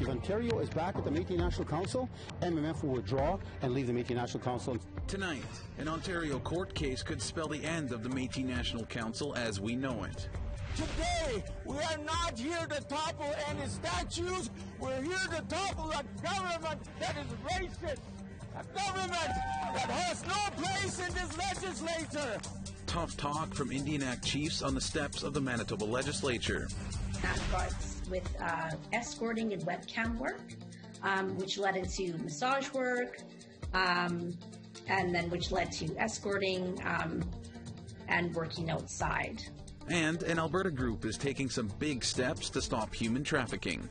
If Ontario is back at the Metis National Council, MMF will withdraw and leave the Metis National Council. Tonight, an Ontario court case could spell the end of the Metis National Council as we know it. Today, we are not here to topple any statues. We're here to topple a government that is racist. A government that has no place in this legislature. Tough talk from Indian Act chiefs on the steps of the Manitoba legislature. That starts with escorting and webcam work, which led into massage work, and then which led to escorting and working outside. And an Alberta group is taking some big steps to stop human trafficking.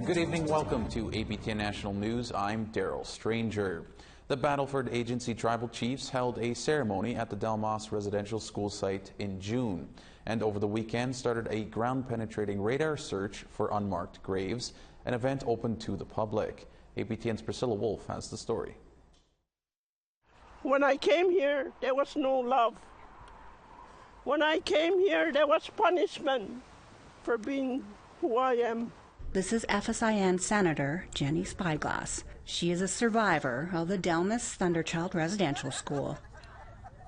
Good evening, welcome to APTN National News. I'm Daryl Stranger. The Battleford Agency Tribal Chiefs held a ceremony at the Delmas Residential School site in June, and over the weekend started a ground-penetrating radar search for unmarked graves, an event open to the public. APTN's Priscilla Wolf has the story. When I came here, there was no love. When I came here, there was punishment for being who I am. This is FSIN Senator Jenny Spyglass. She is a survivor of the Delmas Thunderchild Residential School.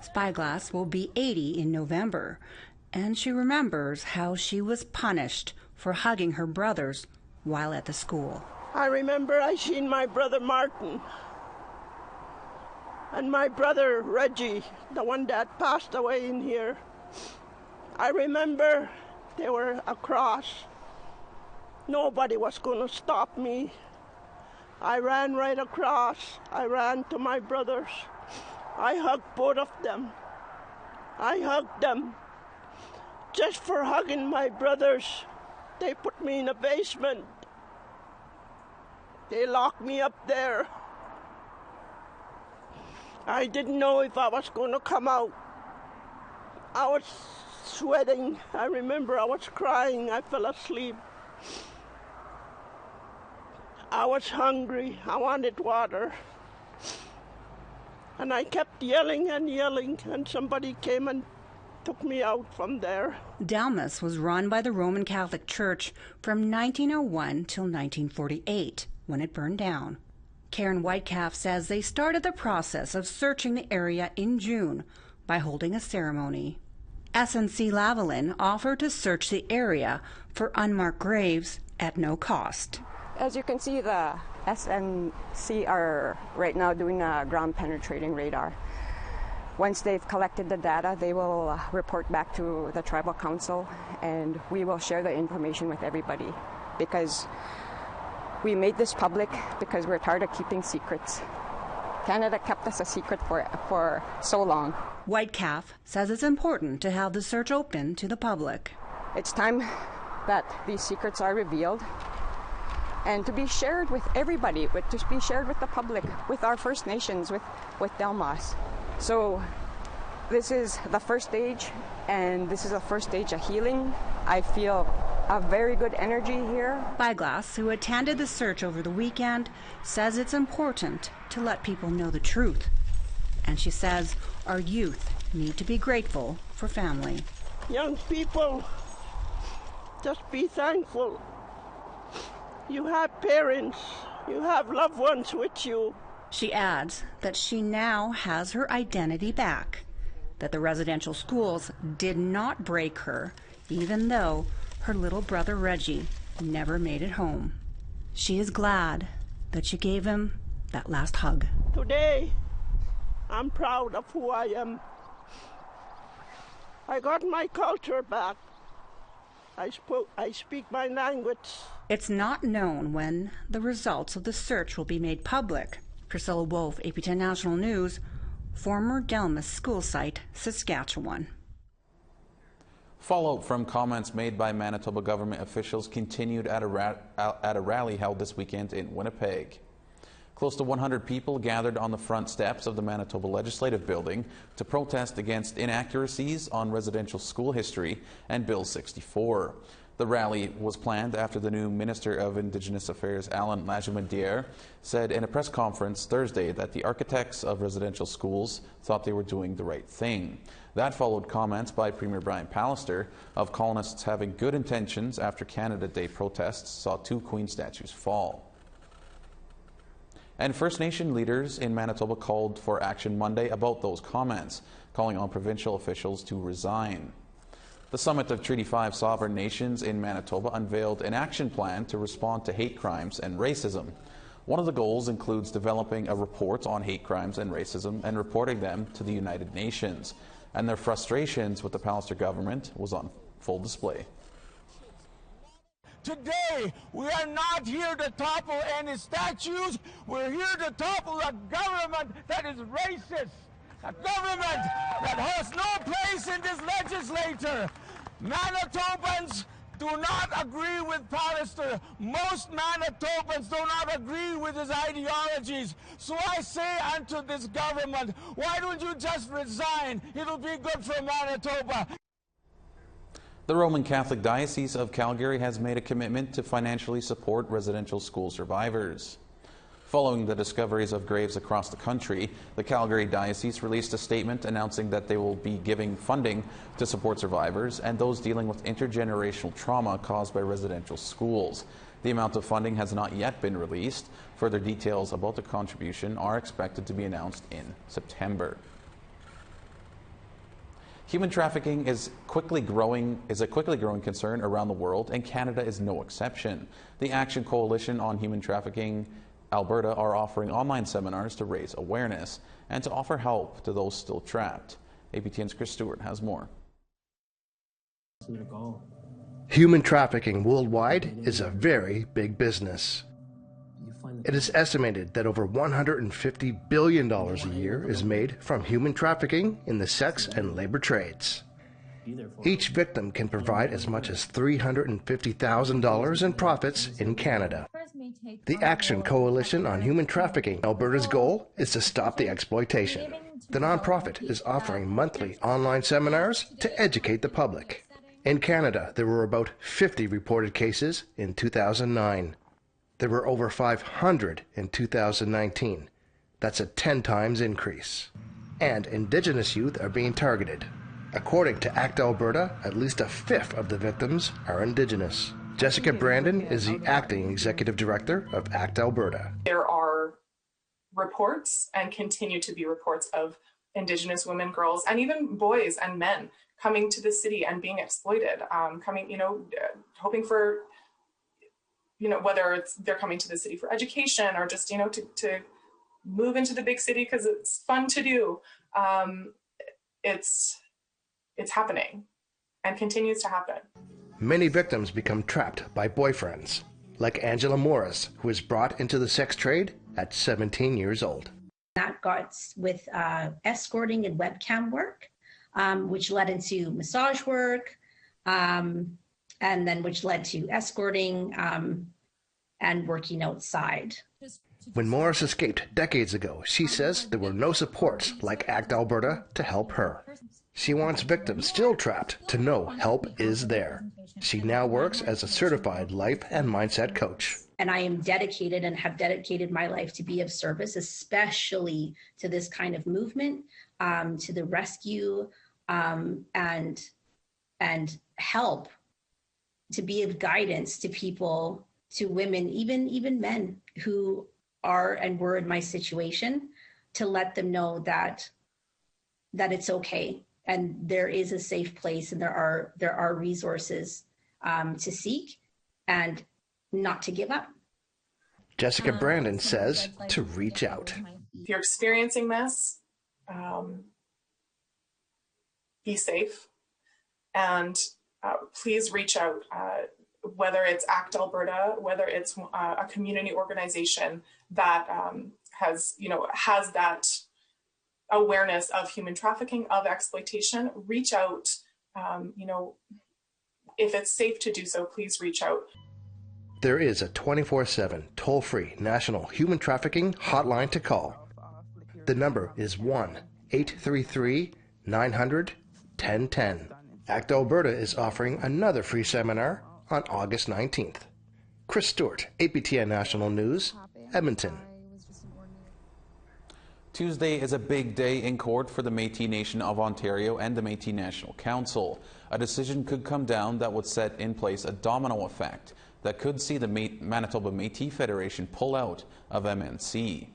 Spyglass will be 80 in November, and she remembers how she was punished for hugging her brothers while at the school. I remember I seen my brother Martin and my brother Reggie, the one that passed away in here. I remember they were across. Nobody was going to stop me. I ran right across. I ran to my brothers. I hugged both of them. I hugged them. Just for hugging my brothers, they put me in a basement. They locked me up there. I didn't know if I was going to come out. I was sweating. I remember I was crying. I fell asleep. I was hungry. I wanted water. And I kept yelling and yelling, and somebody came and took me out from there. Delmas was run by the Roman Catholic Church from 1901 till 1948, when it burned down. Karen Whitecalf says they started the process of searching the area in June by holding a ceremony. SNC Lavalin offered to search the area for unmarked graves at no cost. As you can see, the SNC are right now doing a ground-penetrating radar. Once they've collected the data, they will report back to the Tribal Council, and we will share the information with everybody, because we made this public because we're tired of keeping secrets. Canada kept us a secret for so long. Whitecalf says it's important to have the search open to the public. It's time that these secrets are revealed and to be shared with everybody, but to be shared with the public, with our First Nations, with Delmas. So this is the first stage, and this is the first stage of healing. I feel a very good energy here. Spyglass, who attended the search over the weekend, says it's important to let people know the truth. And she says our youth need to be grateful for family. Young people, just be thankful. You have parents, you have loved ones with you. She adds that she now has her identity back, that the residential schools did not break her, even though her little brother Reggie never made it home. She is glad that she gave him that last hug. Today, I'm proud of who I am. I got my culture back. I speak my language. It's not known when the results of the search will be made public. Priscilla Wolf, APTN National News, former Delmas school site, Saskatchewan. Fallout from comments made by Manitoba government officials continued at a rally held this weekend in Winnipeg. Close to 100 people gathered on the front steps of the Manitoba Legislative Building to protest against inaccuracies on residential school history and Bill 64. The rally was planned after the new Minister of Indigenous Affairs, Alan Lajeundière, said in a press conference Thursday that the architects of residential schools thought they were doing the right thing. That followed comments by Premier Brian Pallister of colonists having good intentions after Canada Day protests saw 2 Queen statues fall. And First Nation leaders in Manitoba called for action Monday about those comments, calling on provincial officials to resign. The Summit of Treaty 5 Sovereign Nations in Manitoba unveiled an action plan to respond to hate crimes and racism. One of the goals includes developing a report on hate crimes and racism and reporting them to the United Nations. And their frustrations with the Pallister government was on full display. Today, we are not here to topple any statues. We're here to topple a government that is racist. A government that has no place in this legislature. Manitobans do not agree with Pallister. Most Manitobans do not agree with his ideologies. So I say unto this government, why don't you just resign? It'll be good for Manitoba. The Roman Catholic Diocese of Calgary has made a commitment to financially support residential school survivors. Following the discoveries of graves across the country, the Calgary Diocese released a statement announcing that they will be giving funding to support survivors and those dealing with intergenerational trauma caused by residential schools. The amount of funding has not yet been released. Further details about the contribution are expected to be announced in September. Human trafficking is a quickly growing concern around the world, and Canada is no exception. The Action Coalition on Human Trafficking Alberta are offering online seminars to raise awareness and to offer help to those still trapped. APTN's Chris Stewart has more. Human trafficking worldwide is a very big business. It is estimated that over $150 billion a year is made from human trafficking in the sex and labor trades. Each victim can provide as much as $350,000 in profits in Canada. The Action Coalition on Human Trafficking Alberta's goal is to stop the exploitation. The nonprofit is offering monthly online seminars to educate the public. In Canada, there were about 50 reported cases in 2009. There were over 500 in 2019. That's a 10 times increase. And Indigenous youth are being targeted. According to ACT Alberta, at least a fifth of the victims are Indigenous. Jessica Brandon is the acting executive director of ACT Alberta. There are reports and continue to be reports of Indigenous women, girls, and even boys and men coming to the city and being exploited, hoping for, whether it's they're coming to the city for education or just, to move into the big city because it's fun to do. It's happening and continues to happen. Many victims become trapped by boyfriends, like Angela Morris, who was brought into the sex trade at 17 years old. That got with escorting and webcam work, which led into massage work, and then which led to escorting and working outside. When Morris escaped decades ago, she says there were no supports like ACT Alberta to help her. She wants victims still trapped to know help is there. She now works as a certified life and mindset coach. And I am dedicated and have dedicated my life to be of service, especially to this kind of movement, to the rescue, and help, to be of guidance to people, to women, even men who are and were in my situation, to let them know that it's okay. And there is a safe place, and there are resources to seek, and not to give up. Jessica Brandon says to reach out. If you're experiencing this, be safe, and please reach out. Whether it's ACT Alberta, whether it's a community organization that has that awareness of human trafficking, of exploitation, reach out. If it's safe to do so, please reach out. There is a 24/7 toll-free national human trafficking hotline to call. The number is 1-833-900-1010. ACT Alberta is offering another free seminar on August 19th. Chris Stewart, APTN National News, Edmonton. Tuesday is a big day in court for the Metis Nation of Ontario and the Metis National Council. A decision could come down that would set in place a domino effect that could see the Manitoba Métis Federation pull out of MNC.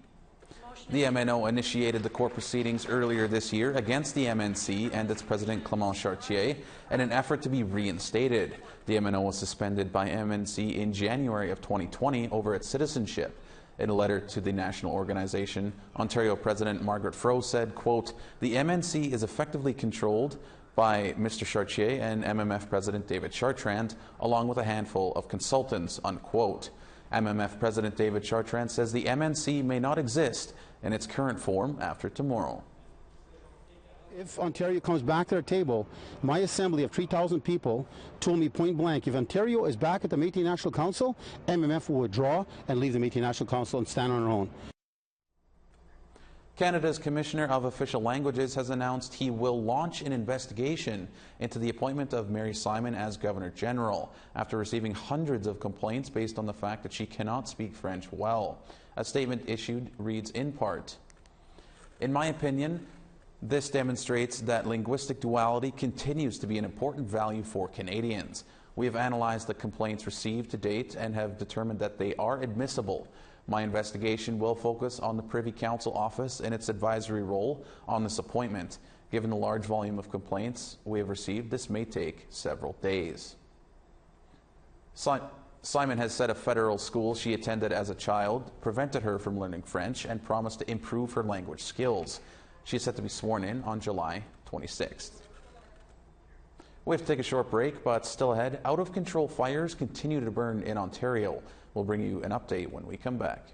The MNO initiated the court proceedings earlier this year against the MNC and its president Clément Chartier in an effort to be reinstated. The MNO was suspended by MNC in January of 2020 over its citizenship. In a letter to the national organization, Ontario President Margaret Froh said, quote, "The MNC is effectively controlled by Mr. Chartier and MMF President David Chartrand, along with a handful of consultants," unquote. MMF President David Chartrand says the MNC may not exist in its current form after tomorrow. If Ontario comes back to their table, my assembly of 3,000 people told me point blank, if Ontario is back at the Metis National Council, MMF will withdraw and leave the Metis National Council and stand on our own. Canada's Commissioner of Official Languages has announced he will launch an investigation into the appointment of Mary Simon as Governor General after receiving hundreds of complaints based on the fact that she cannot speak French well. A statement issued reads in part, "In my opinion, this demonstrates that linguistic duality continues to be an important value for Canadians. We have analyzed the complaints received to date and have determined that they are admissible. My investigation will focus on the Privy Council office and its advisory role on this appointment. Given the large volume of complaints we have received, this may take several days." Simon has said a federal school she attended as a child prevented her from learning French and promised to improve her language skills. She is set to be sworn in on July 26th. We have to take a short break, but still ahead, out-of-control fires continue to burn in Ontario. We'll bring you an update when we come back.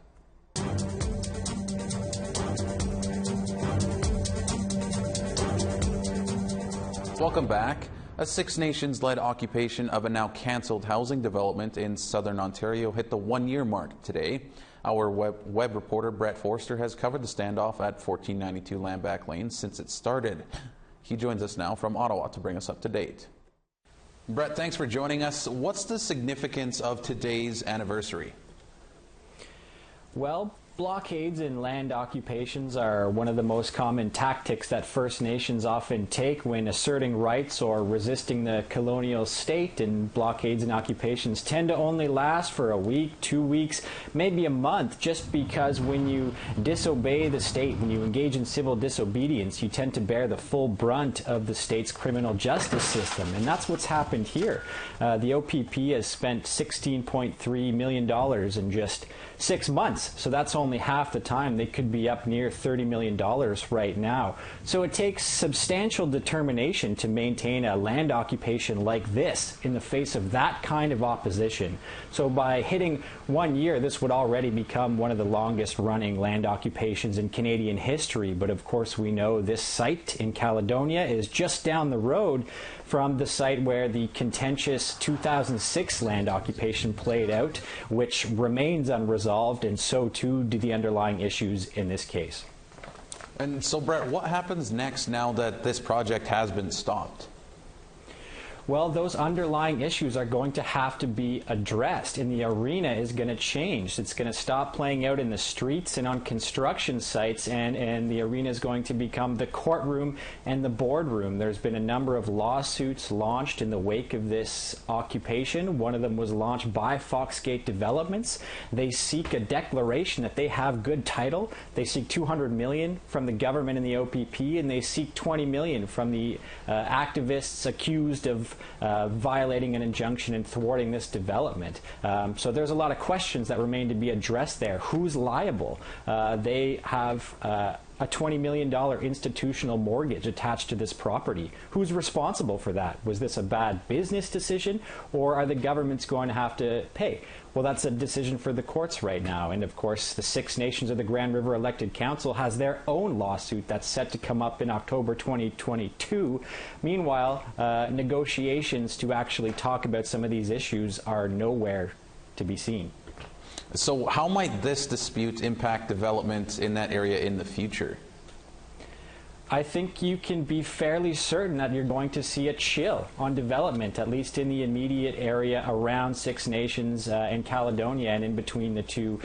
Welcome back. A Six Nations-led occupation of a now cancelled housing development in southern Ontario hit the one-year mark today. Our web reporter Brett Forster has covered the standoff at 1492 Lambback Lane since it started. He joins us now from Ottawa to bring us up to date. Brett, thanks for joining us. What's the significance of today's anniversary? Well, blockades and land occupations are one of the most common tactics that First Nations often take when asserting rights or resisting the colonial state, and blockades and occupations tend to only last for a week, 2 weeks, maybe a month, just because when you disobey the state, when you engage in civil disobedience, you tend to bear the full brunt of the state's criminal justice system, and that's what's happened here. The OPP has spent $16.3 million in just 6 months, so that's only half the time. They could be up near $30 million right now. So it takes substantial determination to maintain a land occupation like this in the face of that kind of opposition. So by hitting 1 year, this would already become one of the longest running land occupations in Canadian history. But of course we know this site in Caledonia is just down the road from the site where the contentious 2006 land occupation played out, which remains unresolved, and so too do the underlying issues in this case. And so, Brett, what happens next now that this project has been stopped? Well, those underlying issues are going to have to be addressed, and the arena is going to change. It's going to stop playing out in the streets and on construction sites, and the arena is going to become the courtroom and the boardroom. There's been a number of lawsuits launched in the wake of this occupation. One of them was launched by Foxgate Developments. They seek a declaration that they have good title. They seek $200 million from the government and the OPP, and they seek $20 million from the activists accused of violating an injunction and thwarting this development. So there's a lot of questions that remain to be addressed there. Who's liable? They have a $20 million institutional mortgage attached to this property. Who's responsible for that? Was this a bad business decision, or are the governments going to have to pay? Well, that's a decision for the courts right now. And of course, the Six Nations of the Grand River Elected Council has their own lawsuit that's set to come up in October 2022. Meanwhile, negotiations to actually talk about some of these issues are nowhere to be seen. So how might this dispute impact development in that area in the future? I think you can be fairly certain that you're going to see a chill on development, at least in the immediate area around Six Nations and Caledonia, and in between the two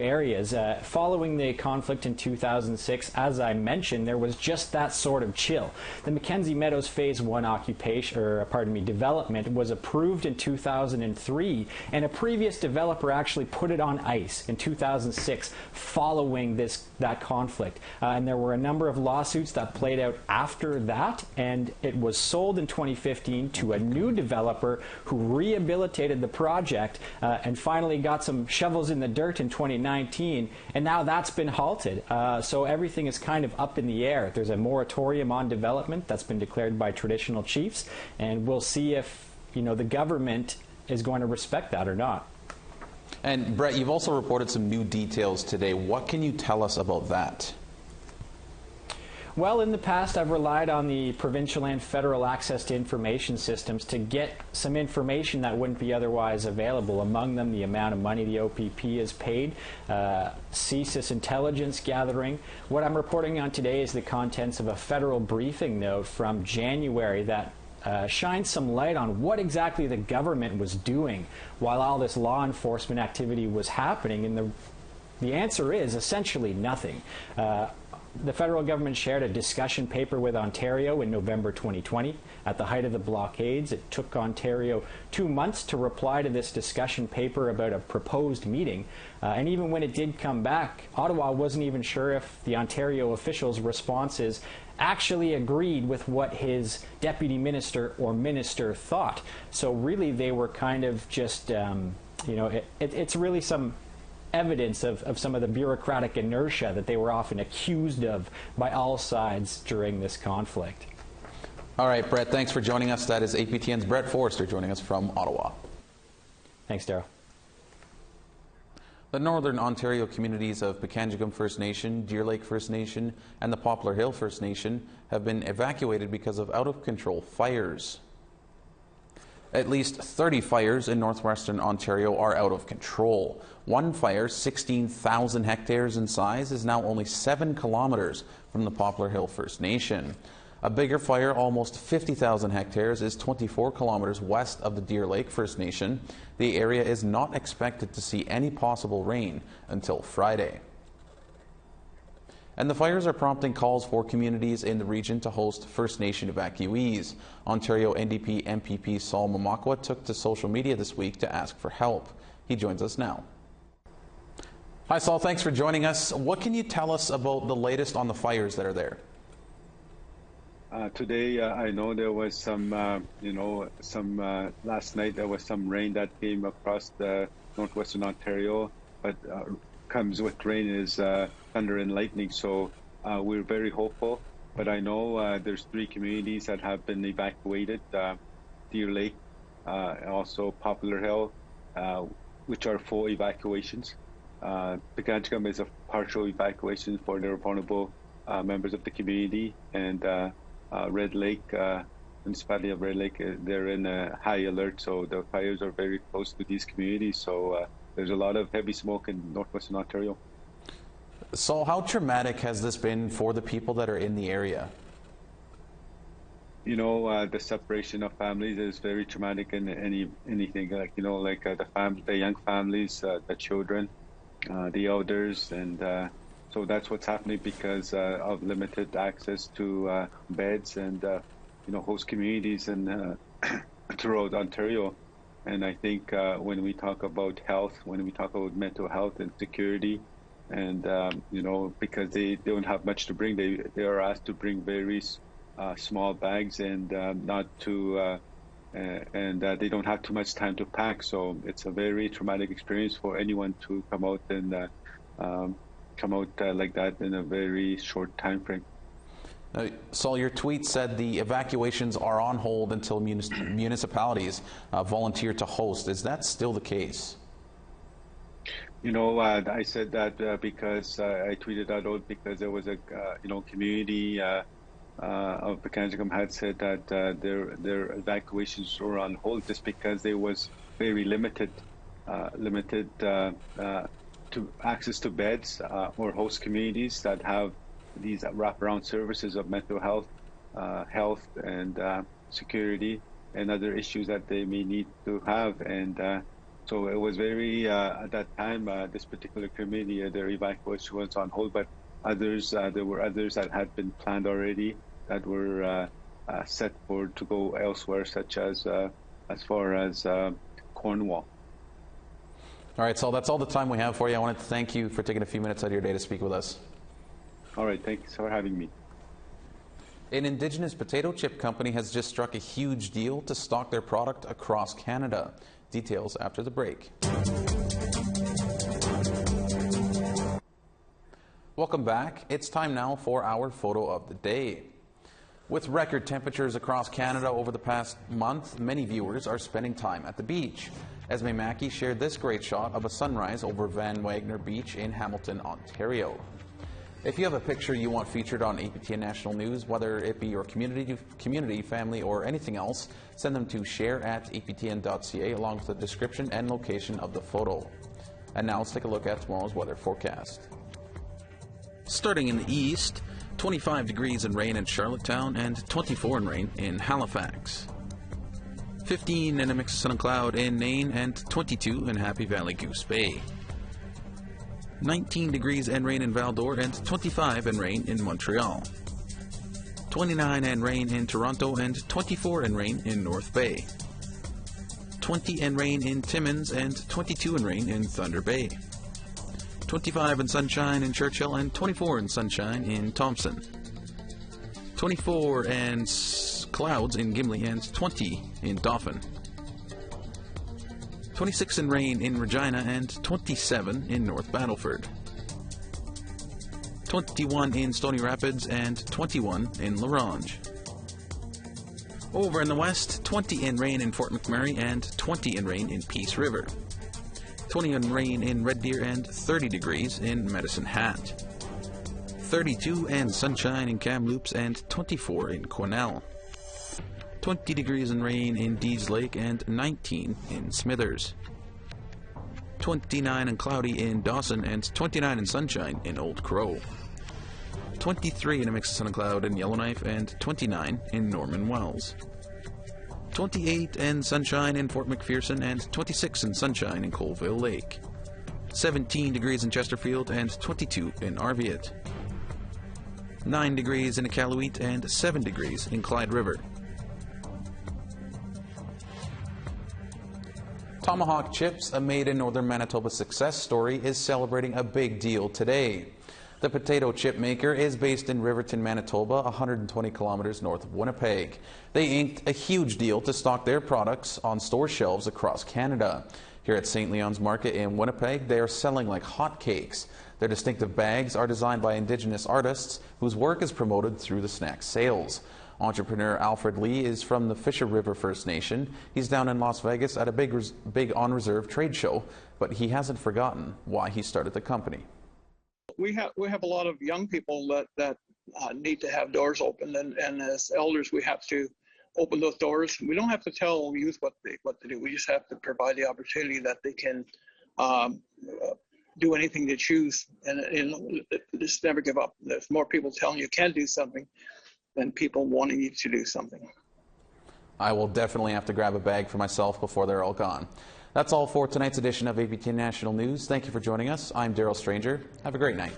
areas. Following the conflict in 2006, as I mentioned, there was just that sort of chill. The Mackenzie Meadows Phase 1 development was approved in 2003, and a previous developer actually put it on ice in 2006 following that conflict. And there were a number of lawsuits that played out after that, and it was sold in 2015 to a new developer who rehabilitated the project and finally got some shovels in the dirt in 2019, and now that's been halted. So everything is kind of up in the air. There's a moratorium on development that's been declared by traditional chiefs, and we'll see if the government is going to respect that or not. And Brett, you've also reported some new details today. What can you tell us about that? Well, in the past, I've relied on the provincial and federal access to information systems to get some information that wouldn't be otherwise available. Among them, the amount of money the OPP has paid, CSIS intelligence gathering. What I'm reporting on today is the contents of a federal briefing note from January that shines some light on what exactly the government was doing while all this law enforcement activity was happening. And the answer is essentially nothing. The federal government shared a discussion paper with Ontario in November 2020. At the height of the blockades, it took Ontario 2 months to reply to this discussion paper about a proposed meeting. And even when it did come back, Ottawa wasn't even sure if the Ontario officials' responses actually agreed with what his deputy minister or minister thought. So really, they were kind of just, it's really some evidence of some of the bureaucratic inertia that they were often accused of by all sides during this conflict. All right, Brett, thanks for joining us. That is APTN's Brett Forrester joining us from Ottawa. Thanks, Daryl. The Northern Ontario communities of Pikangikum First Nation, Deer Lake First Nation, and the Poplar Hill First Nation have been evacuated because of out-of-control fires. At least 30 fires in northwestern Ontario are out of control. One fire, 16,000 hectares in size, is now only 7 kilometers from the Poplar Hill First Nation. A bigger fire, almost 50,000 hectares, is 24 kilometers west of the Deer Lake First Nation. The area is not expected to see any possible rain until Friday. And the fires are prompting calls for communities in the region to host First Nation evacuees. Ontario NDP MPP Saul Mumaqua took to social media this week to ask for help. He joins us now. Hi, Saul. Thanks for joining us. What can you tell us about the latest on the fires that are there? Today, I know there was some, last night there was some rain that came across the northwestern Ontario, but comes with rain is thunder and lightning, so we're very hopeful. But I know there's 3 communities that have been evacuated, Deer Lake, also Poplar Hill, which are full evacuations. Pikangikum is a partial evacuation for their vulnerable members of the community, and Red Lake, municipality of Red Lake, they're in a high alert, so the fires are very close to these communities, so there's a lot of heavy smoke in northwestern Ontario. So how traumatic has this been for the people that are in the area? The separation of families is very traumatic in anything, the young families, the children, the elders, and so that's what's happening because of limited access to beds and host communities and throughout Ontario. And I think when we talk about health, when we talk about mental health and security, and because they don't have much to bring, they are asked to bring very small bags and they don't have too much time to pack. So it's a very traumatic experience for anyone to come out and like that in a very short time frame. Saul, your tweet said the evacuations are on hold until municipalities volunteer to host. Is that still the case? I said that because I tweeted that out because there was a community of Pikangikum had said that their evacuations were on hold just because there was very limited to access to beds or host communities that have these wraparound services of mental health, health and security, and other issues that they may need to have. And so it was very, at that time, this particular committee, their evacuation was on hold, but others, there were others that had been planned already that were set for to go elsewhere, such as far as Cornwall. All right, Saul, that's all the time we have for you. I wanted to thank you for taking a few minutes out of your day to speak with us. All right, thanks for having me. An Indigenous potato chip company has just struck a huge deal to stock their product across Canada. Details after the break. Welcome back. It's time now for our photo of the day. With record temperatures across Canada over the past month, many viewers are spending time at the beach. Esme Mackey shared this great shot of a sunrise over Van Wagner Beach in Hamilton, Ontario. If you have a picture you want featured on APTN National News, whether it be your community, family, or anything else, send them to share@aptn.ca along with the description and location of the photo. And now let's take a look at tomorrow's weather forecast. Starting in the east, 25 degrees and rain in Charlottetown and 24 and rain in Halifax. 15 and a mix of sun and cloud in Nain and 22 in Happy Valley Goose Bay. 19 degrees and rain in Val-d'Or and 25 and rain in Montreal. 29 and rain in Toronto and 24 and rain in North Bay. 20 and rain in Timmins and 22 and rain in Thunder Bay. 25 and sunshine in Churchill and 24 and sunshine in Thompson. 24 and clouds in Gimli and 20 in Dauphin. 26 and rain in Regina and 27 in North Battleford. 21 in Stony Rapids and 21 in La Ronge. Over in the west, 20 in rain in Fort McMurray and 20 in rain in Peace River. 20 in rain in Red Deer and 30 degrees in Medicine Hat. 32 and sunshine in Kamloops and 24 in Quesnel. 20 degrees and rain in Deeds Lake and 19 in Smithers. 29 and cloudy in Dawson and 29 in sunshine in Old Crow. 23 in a mix of sun and cloud in Yellowknife and 29 in Norman Wells. 28 and sunshine in Fort McPherson and 26 in sunshine in Colville Lake. 17 degrees in Chesterfield and 22 in Arviat. 9 degrees in Iqaluit and 7 degrees in Clyde River. Tomahawk Chips, a made in northern Manitoba success story, is celebrating a big deal today. The potato chip maker is based in Riverton, Manitoba, 120 kilometers north of Winnipeg. They inked a huge deal to stock their products on store shelves across Canada. Here at St. Leon's Market in Winnipeg, they are selling like hotcakes. Their distinctive bags are designed by Indigenous artists whose work is promoted through the snack sales. Entrepreneur Alfred Lee is from the Fisher River First Nation. He's down in Las Vegas at a big on-reserve trade show, but he hasn't forgotten why he started the company. We have a lot of young people that need to have doors open, and as elders, we have to open those doors. We don't have to tell youth what to do. We just have to provide the opportunity that they can do anything they choose, and just never give up. There's more people telling you can do something than people wanting you to do something. I will definitely have to grab a bag for myself before they're all gone. That's all for tonight's edition of APTN National News. Thank you for joining us. I'm Daryl Stranger. Have a great night.